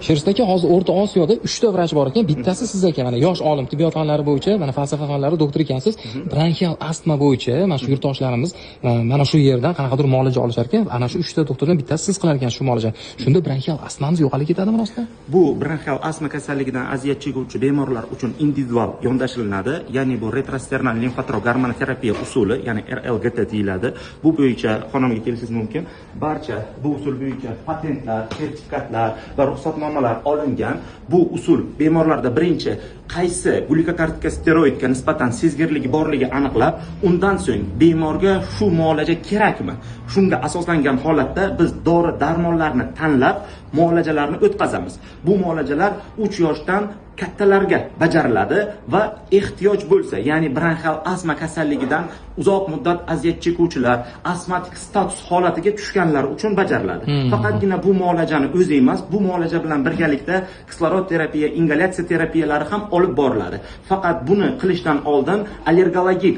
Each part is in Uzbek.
Sherzod aka, hozir O'rta Osiyoda 3 ta vrach bor ekan. Bittasi siz ekan. Mana yosh olim, tibbiyot fanlari bo'yicha, mana falsafa fanlari doktor ekansiz. Bronxial astma bo'yicha mana shu yurtdoshlarimiz mana shu yerdan qanaqadir muolaja olishar ekan. Ana shu 3 ta doktordan bittasi siz qilar ekan shu muolajani. Shunda bronxial astmamiz yo'qolib ketadimi rostdan? Bu bronxial astma kasalligidan aziyat chekuvchi bemorlar uchun individual yondashilinadi. Ya'ni bu retrosternal limfatorgormonoterapiya usuli, ya'ni RLGT deyiladi. Bu bo'yicha xonamga kelishingiz mumkin. Barcha bu usul bo'yicha patentlar, sertifikatlar va ruxsatnomalar olingan. Bu usul bemorlarda birinchi qaysi glikokortikosteroidga nisbatan sezgirligi borligi aniqlab, undan so'ng bemorga shu muolaja kerakmi? Shunga asoslangan holatda biz dori-darmonlarni tanlab muolajalarni o'tkazamiz. Bu muolajalar 3 yoshdan kattalarga bajariladi va ehtiyoj bo'lsa, ya'ni bronxial astma kasalligidan uzoq muddat aziyat chekuvchilar, astmatik status holatiga tushganlar uchun bajariladi. Faqatgina bu muolajani o'zi emas, bu muolaja bilan birgalikda kislorod terapiya, ingalyatsiya terapiyalari ham olib boriladi. Faqat buni qilishdan oldin allergologik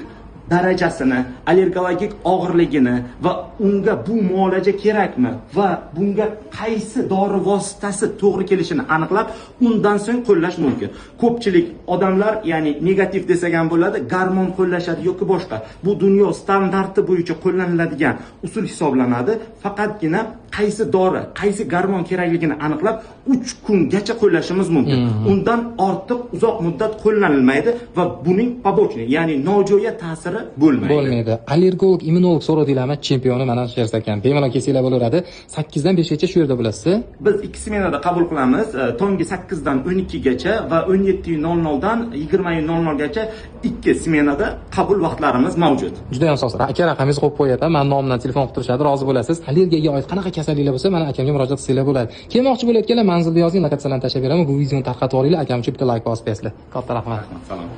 darajasini, allergologik og'irligini va unga bu muolaja kerakmi va bunga qaysi dori vositasi to'g'ri kelishini aniqlab, undan so'ng qo'llash mumkin. Ko'pchilik odamlar, ya'ni negativ desak ham bo'ladi, gormon qo'llashadi yoki boshqa. Bu dunyo standarti bo'yicha qo'llaniladigan usul hisoblanadi. Faqatgina qaysi dori, qaysi gormon kerakligini aniqlab 3 kungacha qo'llashimiz mumkin. Undan ortiq uzoq muddat qo'llanilmaydi va buning pobochniy, ya'ni nojo'ya ta'siri bo'lmaydi. Allergolog, immunolog so'rovdilarmi chempioni mana Sherzod aka. Bemalol kelsanglar bo'laveradi. 8 dan 5 gacha shu yerda bo'lasiz. Biz 2 smenada qabul qilamiz. Tongi 8 dan 12 gacha va 17:00 dan 20:00 gacha 2 smenada qabul vaqtlarimiz mavjud. Juda ham soz. Aka raqamingizni qo'yib qo'yapman. Men nomimdan telefon qilib turishadi, rozi bo'lasiz. Allergiyaga oid qanaqa kasalliklar bo'lsa, mana akamga murojaat qilsanglar bo'ladi. Kelmoqchi bo'layotganlar manzilni yozing, lokatsiyalarni tashlab beraman. Bu videoni tarqatib olinglar. Akam uchun bitta like bosib bersizlar. Katta rahmat. Salom.